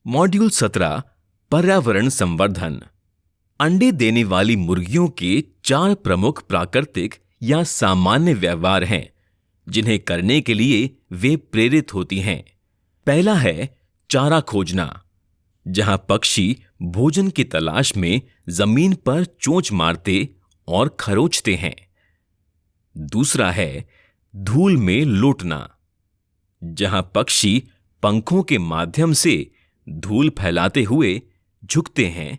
Module 17 पर्यावरण संवर्धन। अंडे देने वाली मुर्गियों के 4 प्रमुख प्राकृतिक या सामान्य व्यवहार हैं जिन्हें करने के लिए वे प्रेरित होती हैं। पहला है चारा खोजना, जहां पक्षी भोजन की तलाश में जमीन पर चोंच मारते और खरोंचते हैं। दूसरा है धूल में लौटना, जहां पक्षी पंखों के माध्यम से धूल फैलाते हुए झुकते हैं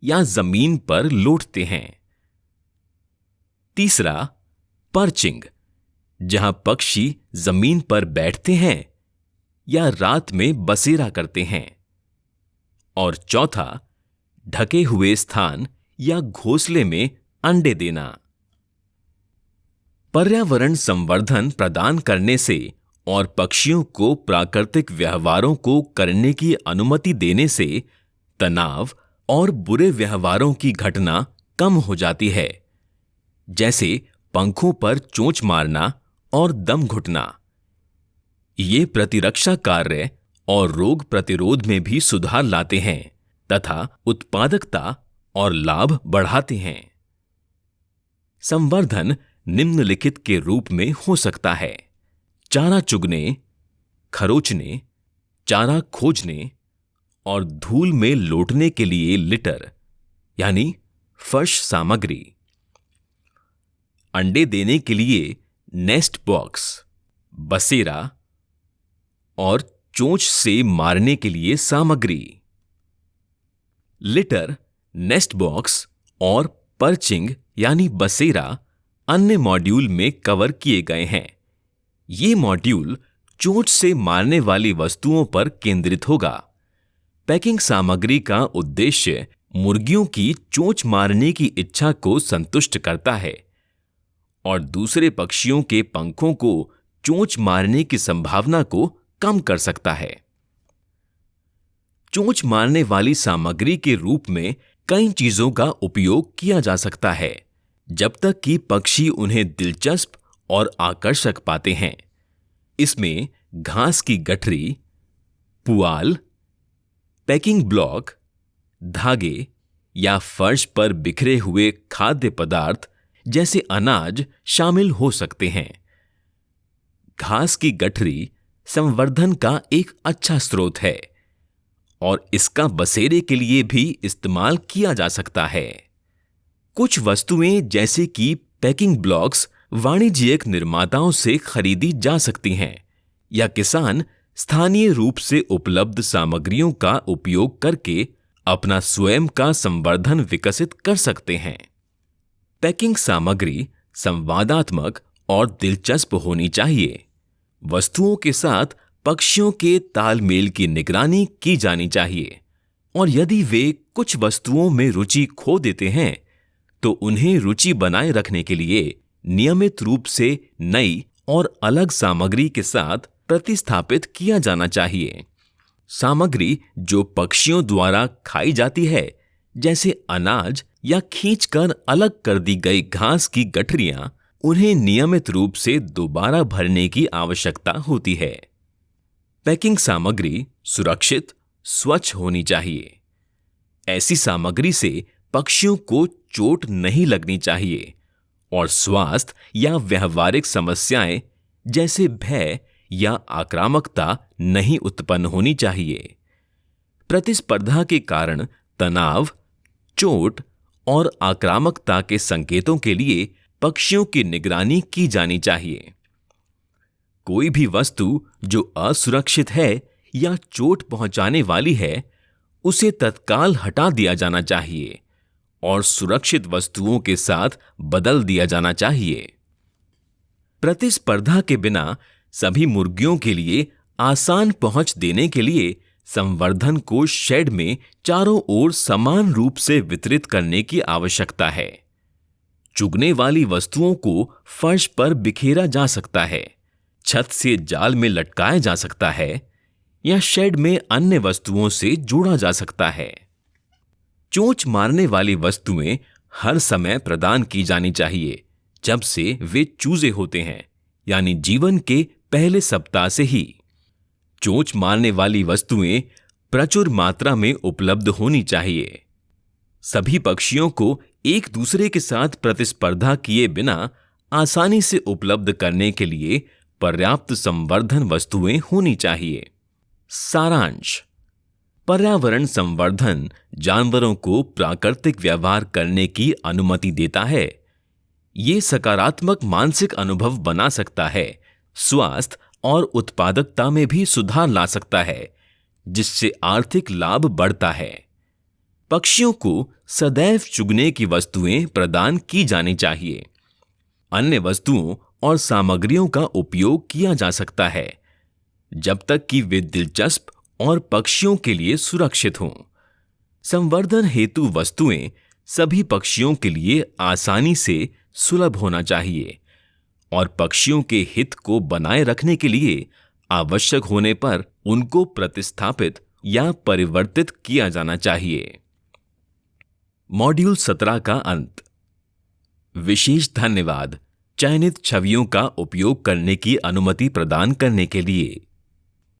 या जमीन पर लौटते हैं। तीसरा पर्चिंग, जहां पक्षी जमीन पर बैठते हैं या रात में बसेरा करते हैं। और चौथा ढके हुए स्थान या घोंसले में अंडे देना। पर्यावरण संवर्धन प्रदान करने से और पक्षियों को प्राकृतिक व्यवहारों को करने की अनुमति देने से तनाव और बुरे व्यवहारों की घटना कम हो जाती है, जैसे पंखों पर चोंच मारना और दम घुटना। ये प्रतिरक्षा कार्य और रोग प्रतिरोध में भी सुधार लाते हैं तथा उत्पादकता और लाभ बढ़ाते हैं। संवर्धन निम्नलिखित के रूप में हो सकता है: चारा चुगने, खरोंचने, चारा खोजने और धूल में लौटने के लिए लिटर यानी फर्श सामग्री। अंडे देने के लिए नेस्ट बॉक्स, बसेरा और चोंच से मारने के लिए सामग्री। लिटर, नेस्ट बॉक्स और पर्चिंग यानी बसेरा अन्य मॉड्यूल में कवर किए गए हैं। ये मॉड्यूल चोंच से मारने वाली वस्तुओं पर केंद्रित होगा। पैकिंग सामग्री का उद्देश्य मुर्गियों की चोंच मारने की इच्छा को संतुष्ट करता है और दूसरे पक्षियों के पंखों को चोंच मारने की संभावना को कम कर सकता है। चोंच मारने वाली सामग्री के रूप में कई चीजों का उपयोग किया जा सकता है, जब तक कि पक्षी उन्हें दिलचस्प और आकर्षक पाते हैं। इसमें घास की गठरी, पुआल, पैकिंग ब्लॉक, धागे या फर्श पर बिखरे हुए खाद्य पदार्थ जैसे अनाज शामिल हो सकते हैं। घास की गठरी संवर्धन का एक अच्छा स्रोत है और इसका बसेरे के लिए भी इस्तेमाल किया जा सकता है। कुछ वस्तुएं जैसे कि पैकिंग ब्लॉक्स वाणिज्यिक निर्माताओं से खरीदी जा सकती हैं या किसान स्थानीय रूप से उपलब्ध सामग्रियों का उपयोग करके अपना स्वयं का संवर्धन विकसित कर सकते हैं। पैकिंग सामग्री संवादात्मक और दिलचस्प होनी चाहिए। वस्तुओं के साथ पक्षियों के तालमेल की निगरानी की जानी चाहिए और यदि वे कुछ वस्तुओं में रुचि खो देते हैं तो उन्हें रुचि बनाए रखने के लिए नियमित रूप से नई और अलग सामग्री के साथ प्रतिस्थापित किया जाना चाहिए। सामग्री जो पक्षियों द्वारा खाई जाती है, जैसे अनाज या खींचकर अलग कर दी गई घास की गठरियां, उन्हें नियमित रूप से दोबारा भरने की आवश्यकता होती है। पैकिंग सामग्री सुरक्षित, स्वच्छ होनी चाहिए। ऐसी सामग्री से पक्षियों को चोट नहीं लगनी चाहिए और स्वास्थ्य या व्यवहारिक समस्याएं जैसे भय या आक्रामकता नहीं उत्पन्न होनी चाहिए। प्रतिस्पर्धा के कारण तनाव, चोट और आक्रामकता के संकेतों के लिए पक्षियों की निगरानी की जानी चाहिए। कोई भी वस्तु जो असुरक्षित है या चोट पहुंचाने वाली है, उसे तत्काल हटा दिया जाना चाहिए और सुरक्षित वस्तुओं के साथ बदल दिया जाना चाहिए। प्रतिस्पर्धा के बिना सभी मुर्गियों के लिए आसान पहुंच देने के लिए संवर्धन को शेड में चारों ओर समान रूप से वितरित करने की आवश्यकता है। चुगने वाली वस्तुओं को फर्श पर बिखेरा जा सकता है, छत से जाल में लटकाया जा सकता है या शेड में अन्य वस्तुओं से जोड़ा जा सकता है। चोंच मारने वाली वस्तुएं हर समय प्रदान की जानी चाहिए जब से वे चूजे होते हैं, यानी जीवन के पहले सप्ताह से ही। चोंच मारने वाली वस्तुएं प्रचुर मात्रा में उपलब्ध होनी चाहिए। सभी पक्षियों को एक दूसरे के साथ प्रतिस्पर्धा किए बिना आसानी से उपलब्ध करने के लिए पर्याप्त संवर्धन वस्तुएं होनी चाहिए। सारांश: पर्यावरण संवर्धन जानवरों को प्राकृतिक व्यवहार करने की अनुमति देता है। ये सकारात्मक मानसिक अनुभव बना सकता है, स्वास्थ्य और उत्पादकता में भी सुधार ला सकता है, जिससे आर्थिक लाभ बढ़ता है। पक्षियों को सदैव चुगने की वस्तुएं प्रदान की जानी चाहिए। अन्य वस्तुओं और सामग्रियों का उपयोग किया जा सकता है, जब तक कि वे दिलचस्प और पक्षियों के लिए सुरक्षित हों। संवर्धन हेतु वस्तुएं सभी पक्षियों के लिए आसानी से सुलभ होना चाहिए और पक्षियों के हित को बनाए रखने के लिए आवश्यक होने पर उनको प्रतिस्थापित या परिवर्तित किया जाना चाहिए। मॉड्यूल 17 का अंत। विशेष धन्यवाद चयनित छवियों का उपयोग करने की अनुमति प्रदान करने के लिए।